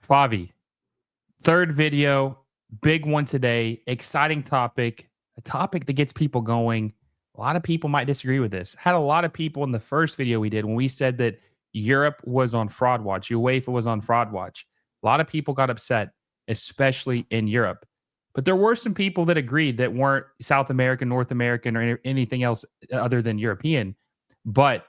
Favi, third video, big one today, exciting topic, a topic that gets people going. A lot of people might disagree with this. Had a lot of people in the first video we did when we said that Europe was on fraud watch, UEFA was on fraud watch. A lot of people got upset, especially in Europe. But there were some people that agreed that weren't South American, North American, or anything else other than European. But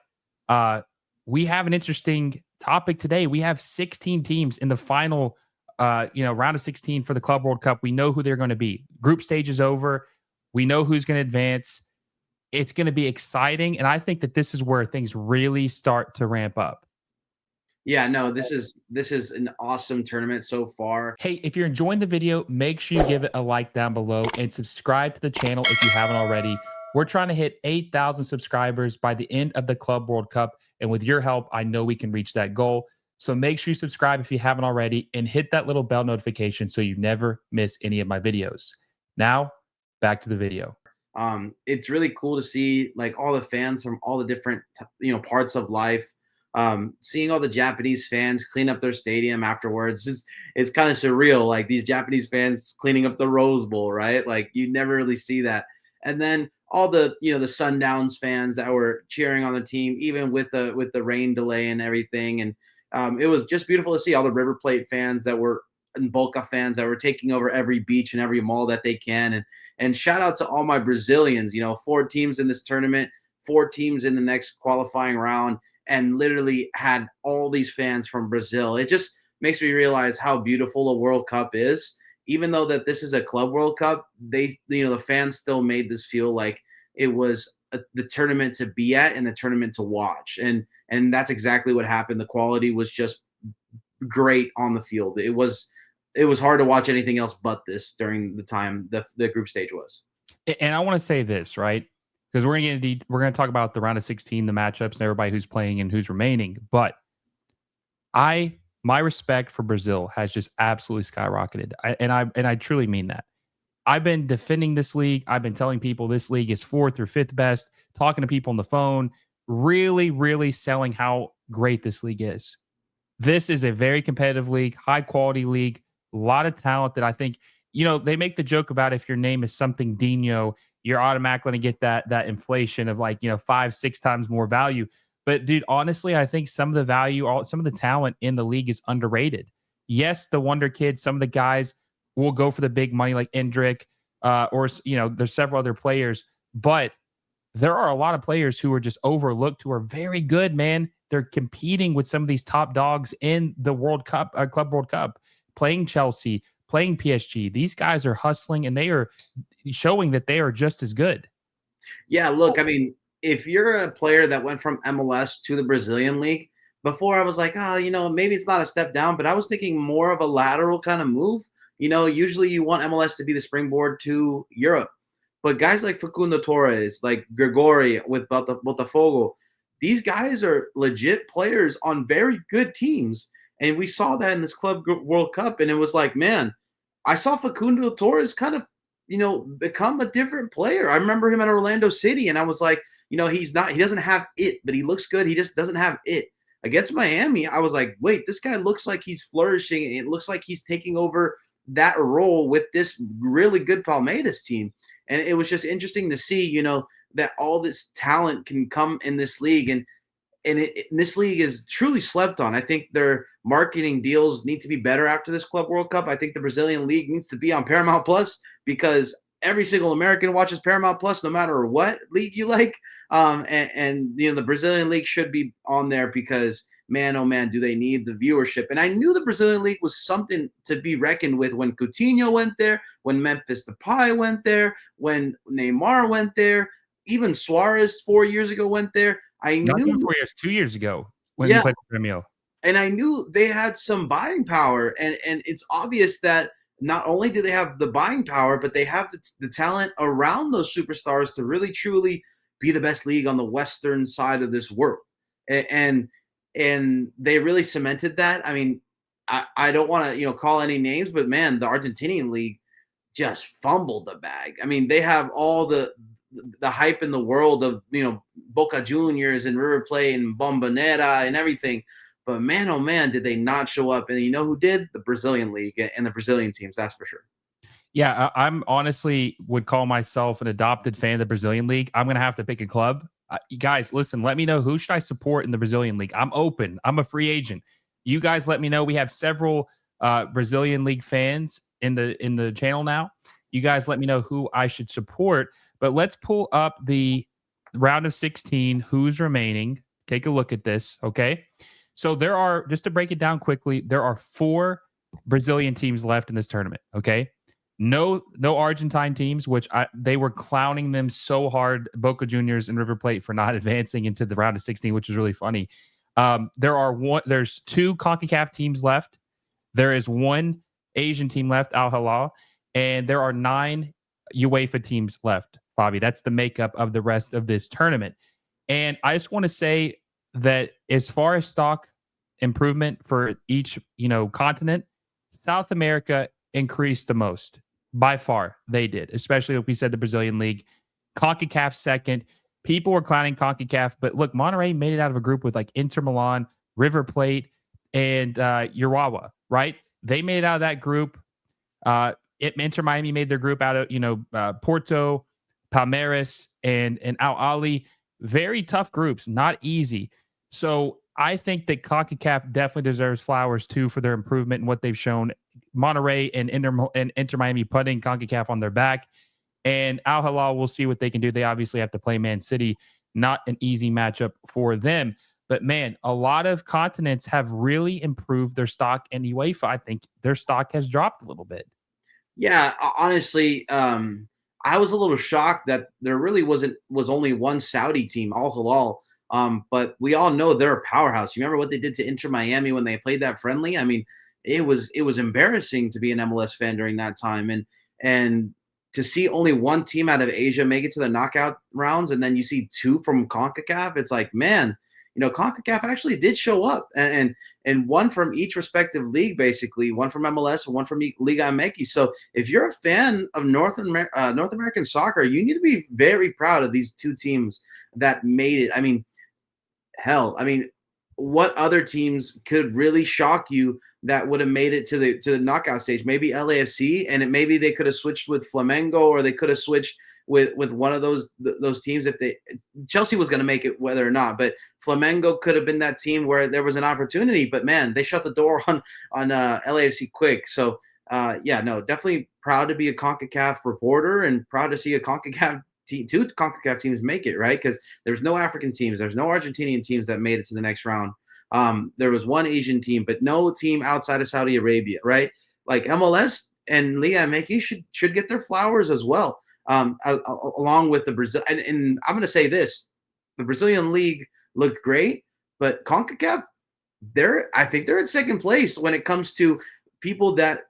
we have an interesting topic today. We have 16 teams in the final round of 16 for the Club World Cup. We know who they're going to be. Group stage is over. We know who's going to advance. It's going to be exciting. And I think that this is where things really start to ramp up. Yeah, no, this is an awesome tournament so far. Hey, if you're enjoying the video, make sure you give it a like down below and subscribe to the channel if you haven't already. We're trying to hit 8,000 subscribers by the end of the Club World Cup. And with your help, I know we can reach that goal. So make sure you subscribe if you haven't already and hit that little bell notification so you never miss any of my videos. Now, back to the video. It's really cool to see like all the fans from all the different parts of life. Seeing all the Japanese fans clean up their stadium afterwards, it's kind of surreal. Like these Japanese fans cleaning up the Rose Bowl, right? Like you never really see that. And then all the the Sundowns fans that were cheering on the team, even with the rain delay and everything. And it was just beautiful to see all the River Plate fans that were and Boca fans that were taking over every beach and every mall that they can. And shout out to all my Brazilians. 4 teams in this tournament, 4 teams in the next qualifying round, and literally had all these fans from Brazil. It just makes me realize how beautiful a World Cup is. Even though that this is a Club World Cup, the fans still made this feel like it was the tournament to be at and the tournament to watch. And that's exactly what happened. The quality was just great on the field. It was hard to watch anything else but this during the time the group stage was. And I want to say this, right? Because we're going to talk about the round of 16, the matchups, and everybody who's playing and who's remaining. But my respect for Brazil has just absolutely skyrocketed, and I truly mean that. I've been defending this league. I've been telling people this league is 4th or 5th best. Talking to people on the phone, really, really selling how great this league is. This is a very competitive league, high quality league, a lot of talent that I think, they make the joke about if your name is something Dino, you're automatically going to get that inflation of 5-6 times more value. But dude, honestly, I think some of the value, some of the talent in the league is underrated. Yes, the wonder kids, some of the guys will go for the big money like Endrick, or there's several other players, but there are a lot of players who are just overlooked who are very good, man. They're competing with some of these top dogs in the World Cup, Club World Cup, playing Chelsea, playing PSG. These guys are hustling and they are showing that they are just as good. Yeah, look, I mean, if you're a player that went from MLS to the Brazilian league, before I was like, maybe it's not a step down, but I was thinking more of a lateral kind of move. Usually you want MLS to be the springboard to Europe. But guys like Facundo Torres, like Gregori with Botafogo, these guys are legit players on very good teams. And we saw that in this Club World Cup. And it was like, man, I saw Facundo Torres kind of, become a different player. I remember him at Orlando City, and I was like, he doesn't have it, but he looks good. He just doesn't have it. Against Miami, I was like, wait, this guy looks like he's flourishing. And it looks like he's taking over that role with this really good Palmeiras team. And it was just interesting to see, that all this talent can come in this league. And this league is truly slept on. I think their marketing deals need to be better after this Club World Cup. I think the Brazilian league needs to be on Paramount Plus because every single American watches Paramount Plus, no matter what league you like. The Brazilian league should be on there because, man, oh man, do they need the viewership. And I knew the Brazilian league was something to be reckoned with when Coutinho went there, when Memphis Depay went there, when Neymar went there, even Suarez 4 years ago went there. I knew 4 years, 2 years ago when he played for Grêmio. And I knew they had some buying power. And it's obvious that not only do they have the buying power, but they have the talent around those superstars to really, truly be the best league on the Western side of this world. And they really cemented that. I mean, I don't want to, call any names, but man, the Argentinian league just fumbled the bag. I mean, they have all the hype in the world of, Boca Juniors and River Plate and Bombonera and everything. But man, oh man, did they not show up? And you know who did? The Brazilian league and the Brazilian teams. That's for sure. Yeah, I'm honestly would call myself an adopted fan of the Brazilian league. I'm gonna have to pick a club. You guys, listen. Let me know who should I support in the Brazilian league. I'm open. I'm a free agent. You guys, let me know. We have several Brazilian league fans in the channel now. You guys, let me know who I should support. But let's pull up the round of 16. Who's remaining? Take a look at this. Okay, so there are, just to break it down quickly, there are 4 Brazilian teams left in this tournament. Okay. No Argentine teams, which they were clowning them so hard, Boca Juniors and River Plate, for not advancing into the round of 16, which is really funny. There's 2 CONCACAF teams left. There is 1 Asian team left, Al Hilal, and there are 9 UEFA teams left, Bobby. That's the makeup of the rest of this tournament. And I just want to say that as far as stock improvement for each, continent, South America increased the most. By far, they did, especially like we said, the Brazilian league. CONCACAF second. People were clowning CONCACAF, but look, Monterrey made it out of a group with like Inter Milan, River Plate, and Urawa, right? They made it out of that group. Inter Miami made their group out of, Porto, Palmeiras, and Al Ahly. Very tough groups, not easy. So I think that CONCACAF definitely deserves flowers too for their improvement and what they've shown. Monterrey and Inter Miami putting CONCACAF on their back. And Al Hilal, we'll see what they can do. They obviously have to play Man City. Not an easy matchup for them. But man, a lot of continents have really improved their stock. And UEFA, I think their stock has dropped a little bit. Yeah, honestly, I was a little shocked that there really was only one Saudi team, Al Hilal. But we all know they're a powerhouse. You remember what they did to Inter Miami when they played that friendly? I mean, it was embarrassing to be an MLS fan during that time, and to see only one team out of Asia make it to the knockout rounds, and then you see 2 from CONCACAF. It's like, man, CONCACAF actually did show up, and one from each respective league, basically, one from MLS and one from Liga MX. So if you're a fan of North American soccer, you need to be very proud of these 2 teams that made it. I mean, hell, what other teams could really shock you that would have made it to the knockout stage? Maybe LAFC, and maybe they could have switched with Flamengo, or they could have switched with one of those teams if Chelsea was going to make it, whether or not. But Flamengo could have been that team where there was an opportunity. But man, they shut the door on LAFC quick. So yeah, no, definitely proud to be a CONCACAF reporter, and proud to see a CONCACAF 2 CONCACAF teams make it, right? Because there's no African teams, there's no Argentinian teams that made it to the next round. There was 1 Asian team, but no team outside of Saudi Arabia, right? Like MLS and Liga MX should get their flowers as well, along with the Brazil. And I'm going to say this: the Brazilian league looked great, but CONCACAF, I think they're in second place when it comes to people that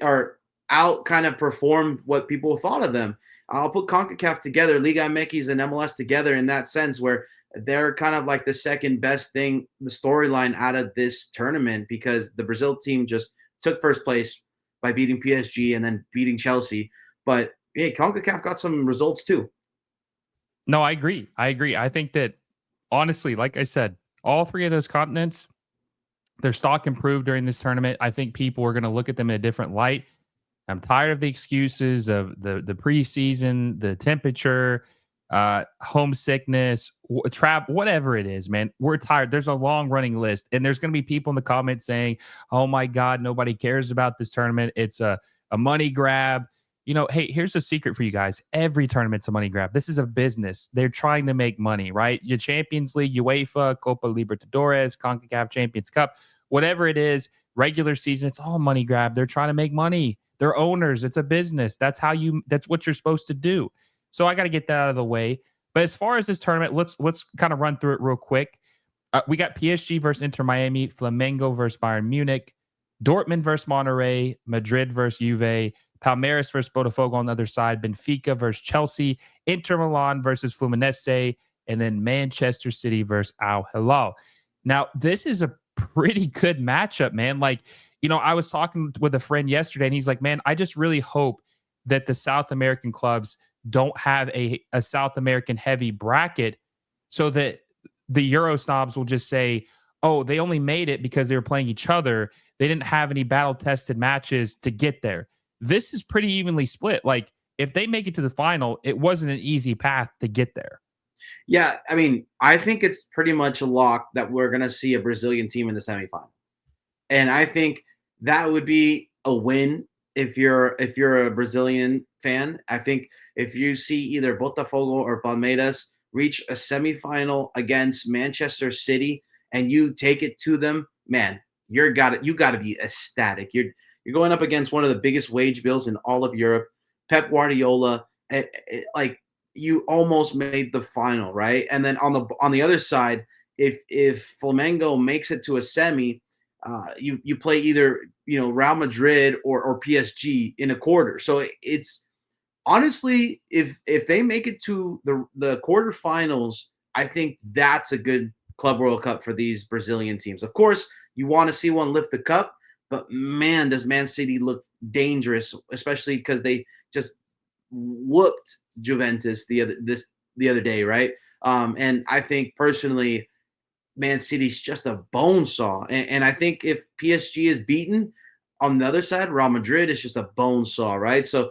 are out kind of performed what people thought of them. I'll put CONCACAF together, Liga MX and MLS together in that sense, where they're kind of like the second best thing, the storyline out of this tournament, because the Brazil team just took first place by beating PSG and then beating Chelsea. But hey, CONCACAF got some results too. No, I agree. I think that, honestly, like I said, all 3 of those continents, their stock improved during this tournament. I think people are going to look at them in a different light. I'm tired of the excuses of the preseason, the temperature, homesickness, trap, whatever it is, man. We're tired. There's a long running list, and there's going to be people in the comments saying, "Oh my God, nobody cares about this tournament. It's a money grab." Hey, here's a secret for you guys. Every tournament's a money grab. This is a business. They're trying to make money, right? Your Champions League, UEFA, Copa Libertadores, CONCACAF Champions Cup, whatever it is, regular season, it's all money grab. They're trying to make money. They're owners. It's a business. That's what you're supposed to do. So I got to get that out of the way. But as far as this tournament, let's kind of run through it real quick. We got PSG versus Inter Miami, Flamengo versus Bayern Munich, Dortmund versus Monterrey, Madrid versus Juve, Palmeiras versus Botafogo on the other side, Benfica versus Chelsea, Inter Milan versus Fluminense, and then Manchester City versus Al Hilal. Now, this is a pretty good matchup, man. Like, I was talking with a friend yesterday, and he's like, man, I just really hope that the South American clubs don't have a South American heavy bracket, so that the Euro snobs will just say, oh, they only made it because they were playing each other. They didn't have any battle tested matches to get there. This is pretty evenly split. Like, if they make it to the final, it wasn't an easy path to get there. Yeah, I mean, I think it's pretty much a lock that we're going to see a Brazilian team in the semifinal. And I think that would be a win if you're a Brazilian fan. I think if you see either Botafogo or Palmeiras reach a semifinal against Manchester City and you take it to them, man, you got to be ecstatic. You're going up against one of the biggest wage bills in all of Europe. Pep Guardiola, like you almost made the final, right? And then on the other side, if Flamengo makes it to a semi, you play either Real Madrid or PSG in a quarter. So it's honestly, if they make it to the quarterfinals, I think that's a good Club World Cup for these Brazilian teams. Of course, you want to see one lift the cup, but man, does Man City look dangerous, especially because they just whooped Juventus the other day, right? And I think personally, Man City's just a bone saw. And I think if PSG is beaten on the other side, Real Madrid is just a bone saw, right? So,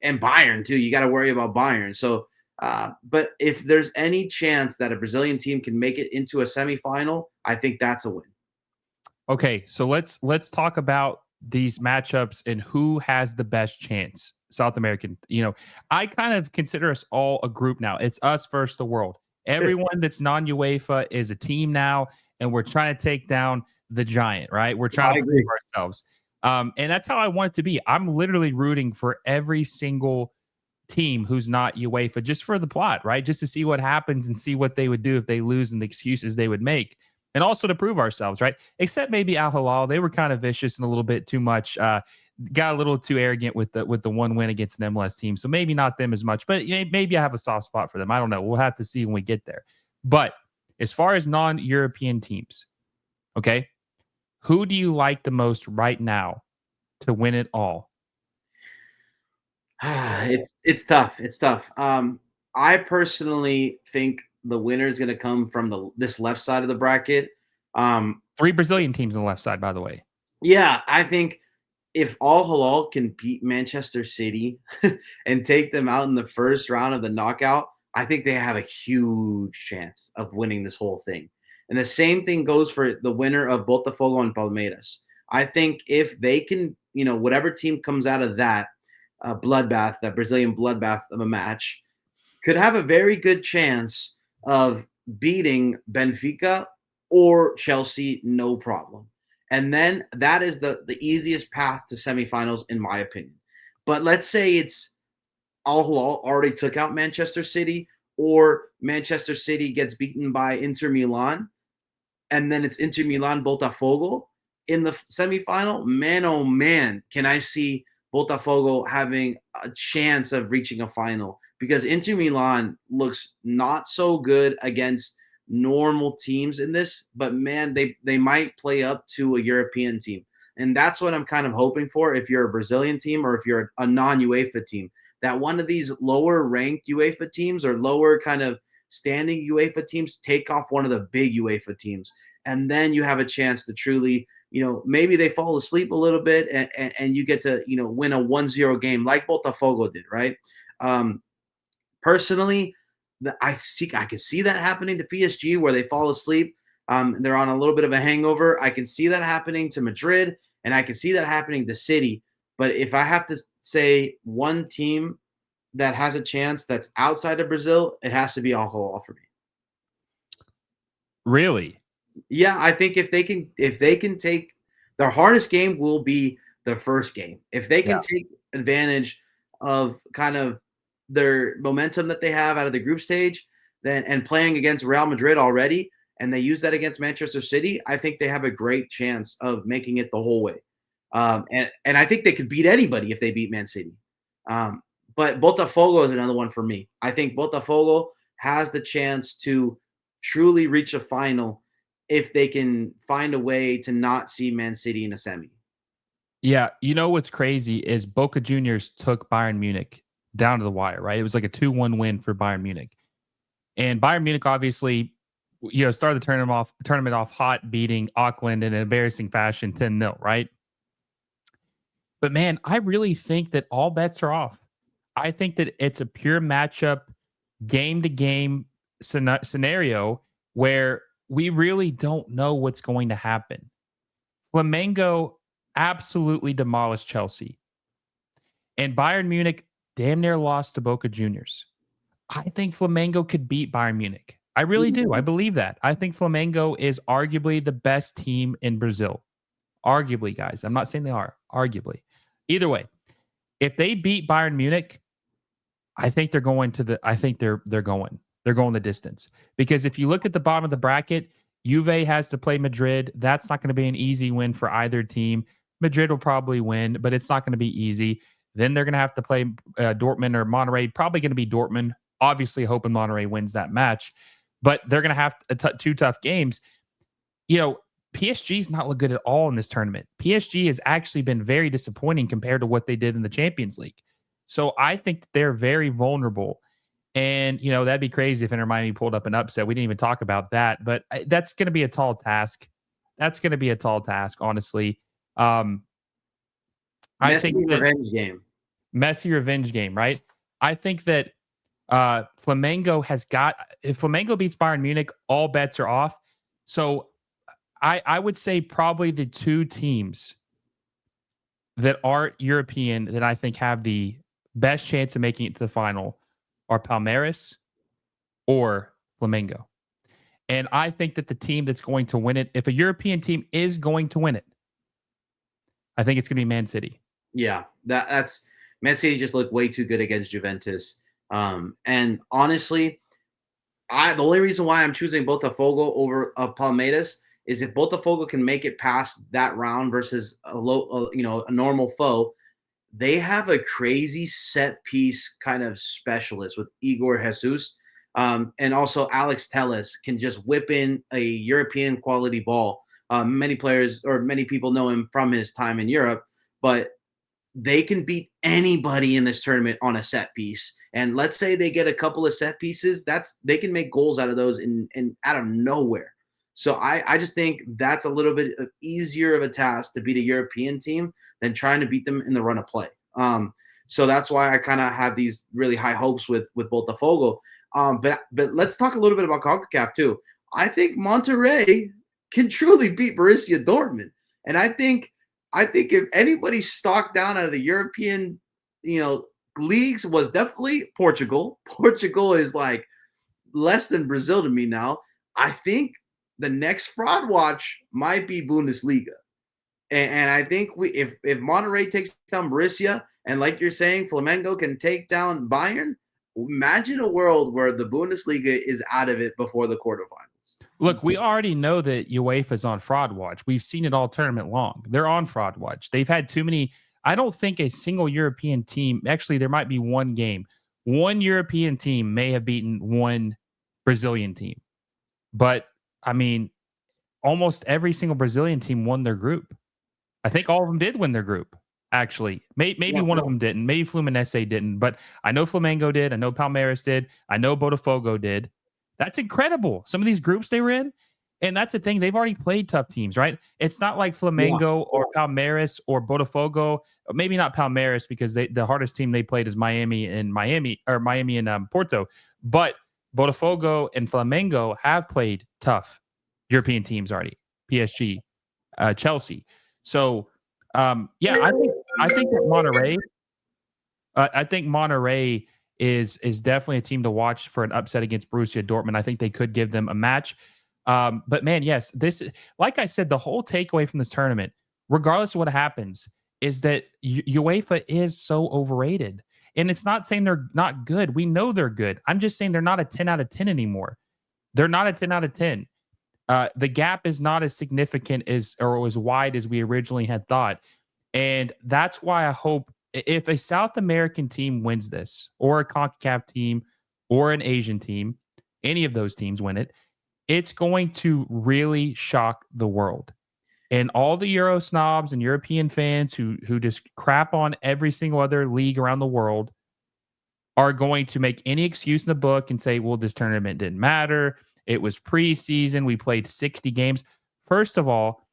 and Bayern too. You got to worry about Bayern. So, but if there's any chance that a Brazilian team can make it into a semifinal, I think that's a win. Okay, so let's talk about these matchups and who has the best chance. South American, I kind of consider us all a group now. It's us versus the world. Everyone that's non-UEFA is a team now, and we're trying to take down the giant, right? We're trying to prove ourselves. And that's how I want it to be. I'm literally rooting for every single team who's not UEFA just for the plot, right? Just to see what happens and see what they would do if they lose and the excuses they would make. And also to prove ourselves, right? Except maybe Al Hilal, they were kind of vicious and a little bit too much. Got a little too arrogant with the one win against an MLS team, so maybe not them as much. But maybe I have a soft spot for them. I don't know. We'll have to see when we get there. But as far as non-European teams, okay, who do you like the most right now to win it all? It's tough. It's tough. I personally think the winner is going to come from this left side of the bracket. 3 Brazilian teams on the left side, by the way. Yeah, I think if Al Hilal can beat Manchester City and take them out in the first round of the knockout, I think they have a huge chance of winning this whole thing. And the same thing goes for the winner of Botafogo and Palmeiras. I think if they can, whatever team comes out of that bloodbath, that Brazilian bloodbath of a match, could have a very good chance of beating Benfica or Chelsea, no problem. And then that is the easiest path to semifinals, in my opinion. But let's say it's Al Hilal already took out Manchester City, or Manchester City gets beaten by Inter Milan, and then it's Inter Milan Botafogo in the semifinal. Man, oh man, can I see Botafogo having a chance of reaching a final, because Inter Milan looks not so good against normal teams in this, but man, they might play up to a European team. And that's what I'm kind of hoping for if you're a Brazilian team or if you're a non-UEFA team, that one of these lower ranked UEFA teams or lower kind of standing UEFA teams take off one of the big UEFA teams. And then you have a chance to truly, maybe they fall asleep a little bit and you get to, win a 1-0 game like Botafogo did, right? Personally, I can see that happening to PSG where they fall asleep. They're on a little bit of a hangover. I can see that happening to Madrid, and I can see that happening to City. But if I have to say one team that has a chance that's outside of Brazil, it has to be Al Hilal for me. Really? Yeah, I think if they can take their hardest game will be the first game. If they can take advantage of kind of their momentum that they have out of the group stage, then and playing against Real Madrid already, and they use that against Manchester City, I think they have a great chance of making it the whole way. And I think they could beat anybody if they beat Man City. But Botafogo is another one for me. I think Botafogo has the chance to truly reach a final if they can find a way to not see Man City in a semi. Yeah, what's crazy is Boca Juniors took Bayern Munich down to the wire, right? It was like a 2-1 win for Bayern Munich. And Bayern Munich obviously started the tournament off hot, beating Auckland in an embarrassing fashion 10-0, right? But man, I really think that all bets are off. I think that it's a pure matchup, game to game scenario where we really don't know what's going to happen. Flamengo absolutely demolished Chelsea, and Bayern Munich damn near lost to Boca Juniors. I think Flamengo could beat Bayern Munich. I really do. I believe that. I think Flamengo is arguably the best team in Brazil. Arguably, guys. I'm not saying they are. Arguably. Either way, if they beat Bayern Munich, I think they're going to the. I think they're going. They're going the distance. Because if you look at the bottom of the bracket, Juve has to play Madrid. That's not going to be an easy win for either team. Madrid will probably win, but it's not going to be easy. Then they're going to have to play Dortmund or Monterrey. Probably going to be Dortmund. Obviously, hoping Monterrey wins that match, but they're going to have two tough games. PSG's not look good at all in this tournament. PSG has actually been very disappointing compared to what they did in the Champions League. So I think they're very vulnerable. And, that'd be crazy if Inter Miami pulled up an upset. We didn't even talk about that, but that's going to be a tall task. Honestly. I think revenge game. Messi revenge game, right? I think that Flamengo if Flamengo beats Bayern Munich, all bets are off. So I would say probably the two teams that aren't European that I think have the best chance of making it to the final are Palmeiras or Flamengo. And I think that the team that's going to win it, if a European team is going to win it, I think it's going to be Man City. Yeah, that's Man City just looked way too good against Juventus. And honestly, the only reason why I'm choosing Botafogo over Palmeiras is if Botafogo can make it past that round versus a normal foe, they have a crazy set piece kind of specialist with Igor Jesus. And also Alex Telles can just whip in a European quality ball. Many people know him from his time in Europe, but they can beat anybody in this tournament on a set piece. And let's say they get a couple of set pieces, they can make goals out of those in out of nowhere. So I just think that's a little bit easier of a task to beat a European team than trying to beat them in the run of play. So that's why I kind of have these really high hopes with Botafogo. But let's talk a little bit about CONCACAF too. I think Monterrey can truly beat Borussia Dortmund, and I think if anybody stocked down out of the European, leagues was definitely Portugal. Portugal is like less than Brazil to me now. I think the next fraud watch might be Bundesliga. And I think if Monterrey takes down Borussia, and like you're saying, Flamengo can take down Bayern, imagine a world where the Bundesliga is out of it before the quarterfinals. Look, we already know that UEFA's on fraud watch. We've seen it all tournament long. They're on fraud watch. They've had too many. I don't think a single European team, actually, there might be one game. One European team may have beaten one Brazilian team. But, I mean, almost every single Brazilian team won their group. I think all of them did win their group, actually. Maybe one of them didn't. Maybe Fluminense didn't. But I know Flamengo did. I know Palmeiras did. I know Botafogo did. That's incredible. Some of these groups they were in. And that's the thing. They've already played tough teams, right? It's not like Flamengo or Palmeiras or Botafogo. Maybe not Palmeiras because the hardest team they played is Miami and Porto. But Botafogo and Flamengo have played tough European teams already. PSG, Chelsea. So, I think that Monterrey. I think Monterrey is definitely a team to watch for an upset against Borussia Dortmund. I think they could give them a match. But man, yes, like I said, the whole takeaway from this tournament, regardless of what happens, is that UEFA is so overrated. And it's not saying they're not good. We know they're good. I'm just saying they're not a 10 out of 10 anymore. They're not a 10 out of 10. The gap is not as significant or as wide as we originally had thought. And that's why I hope if a South American team wins this, or a CONCACAF team, or an Asian team, any of those teams win it, it's going to really shock the world. And all the Euro snobs and European fans who just crap on every single other league around the world are going to make any excuse in the book and say, well, this tournament didn't matter. It was preseason. We played 60 games. First of all,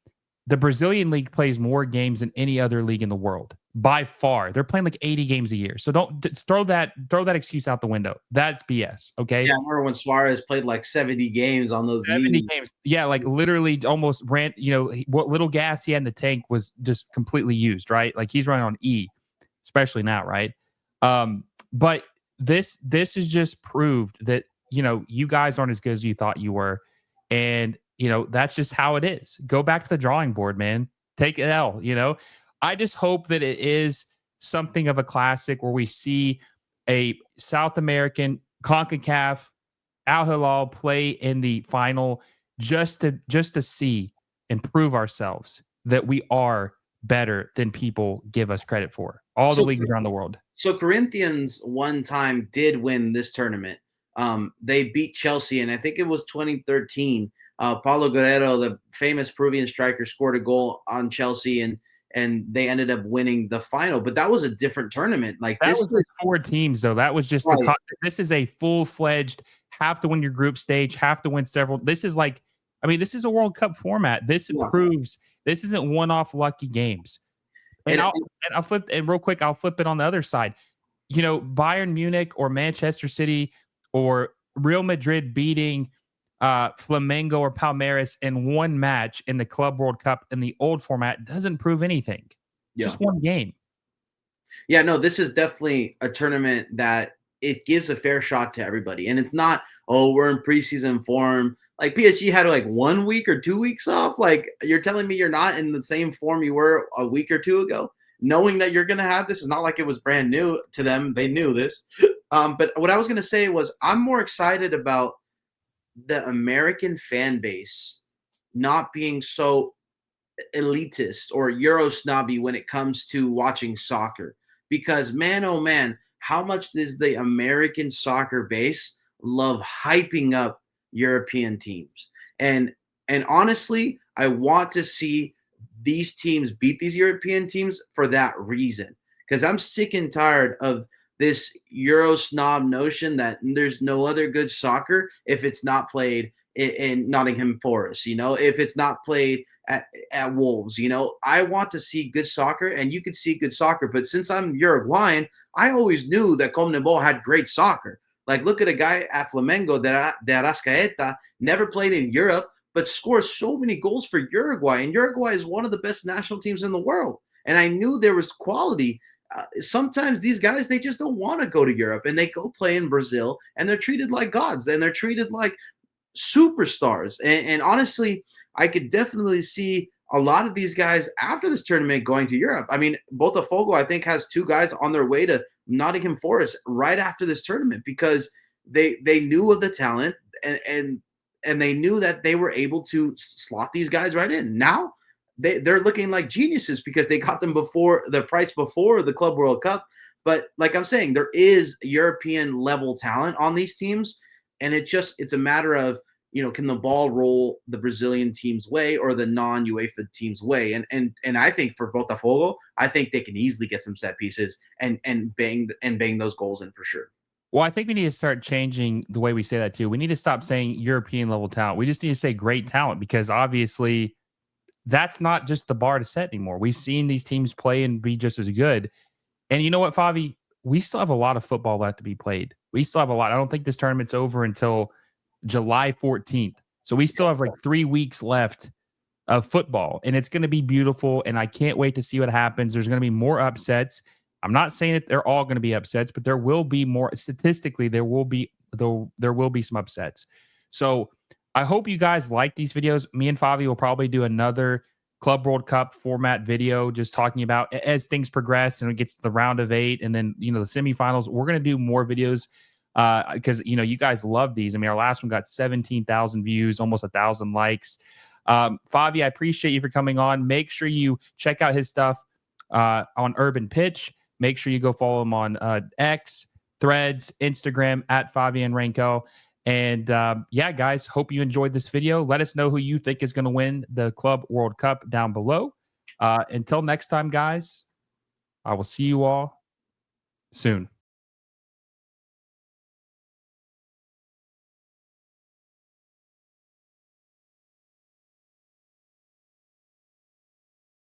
the Brazilian league plays more games than any other league in the world by far. They're playing like 80 games a year. So don't throw that excuse out the window. That's BS. Okay. Yeah, I remember when Suarez played like 70 games on those 70 knees. games. Yeah, like literally almost ran, what little gas he had in the tank was just completely used, right? Like he's running on E, especially now, right? But this is just proved that, you guys aren't as good as you thought you were. And, that's just how it is. Go back to the drawing board, man. Take an L. I just hope that it is something of a classic where we see a South American CONCACAF Al Hilal play in the final just to see and prove ourselves that we are better than people give us credit for. All the So leagues around the world. So Corinthians one time did win this tournament. They beat Chelsea, and I think it was 2013. Paulo Guerrero, the famous Peruvian striker, scored a goal on Chelsea, and they ended up winning the final. But that was a different tournament. Like That this was like 4 teams, though. That was just right. this is a full-fledged, have to win your group stage, have to win several. This is like, this is a World Cup format. This Yeah. proves this isn't one-off lucky games. And I'll flip, and real quick, I'll flip it on the other side. Bayern Munich or Manchester City or Real Madrid beating Flamengo or Palmeiras in one match in the Club World Cup in the old format doesn't prove anything. Yeah. Just one game. Yeah, no, this is definitely a tournament that it gives a fair shot to everybody. And it's not, oh, we're in preseason form. Like PSG had like 1 week or 2 weeks off. Like you're telling me you're not in the same form you were a week or two ago, knowing that you're going to have this. Is not like it was brand new to them. They knew this. But what I was going to say was I'm more excited about the American fan base not being so elitist or Euro snobby when it comes to watching soccer. Because man, oh man, how much does the American soccer base love hyping up European teams? And honestly, I want to see these teams beat these European teams for that reason. Because I'm sick and tired of this Euro snob notion that there's no other good soccer if it's not played in Nottingham Forest, if it's not played at Wolves. I want to see good soccer, and you could see good soccer. But since I'm Uruguayan, I always knew that CONMEBOL had great soccer. Like, look at a guy at Flamengo, de Arrascaeta, never played in Europe, but scores so many goals for Uruguay. And Uruguay is one of the best national teams in the world. And I knew there was quality. Sometimes these guys, they just don't want to go to Europe, and they go play in Brazil, and they're treated like gods, and they're treated like superstars. And honestly, I could definitely see a lot of these guys after this tournament going to Europe. I mean, Botafogo, I think, has 2 guys on their way to Nottingham Forest right after this tournament because they knew of the talent and they knew that they were able to slot these guys right in. Now they're looking like geniuses because they got them before the price before the Club World Cup. But like I'm saying, there is European level talent on these teams. And it's a matter of, can the ball roll the Brazilian team's way or the non-UEFA team's way? And I think for Botafogo, I think they can easily get some set pieces and bang those goals in for sure. Well, I think we need to start changing the way we say that too. We need to stop saying European level talent. We just need to say great talent because obviously that's not just the bar to set anymore. We've seen these teams play and be just as good. And you know what, Favi? We still have a lot of football left to be played. We still have a lot. I don't think this tournament's over until July 14th. So we still have like 3 weeks left of football, and it's going to be beautiful. And I can't wait to see what happens. There's going to be more upsets. I'm not saying that they're all going to be upsets, but there will be more. Statistically, there will be some upsets. So I hope you guys like these videos. Me and Favi will probably do another Club World Cup format video, just talking about as things progress and it gets to the round of 8 and then, the semifinals. We're going to do more videos because, you guys love these. I mean, our last one got 17,000 views, almost 1,000 likes. Favi, I appreciate you for coming on. Make sure you check out his stuff on Urban Pitch. Make sure you go follow him on X, Threads, Instagram at Favi and Renko. And yeah, guys, hope you enjoyed this video. Let us know who you think is going to win the Club World Cup down below. Until next time, guys, I will see you all soon.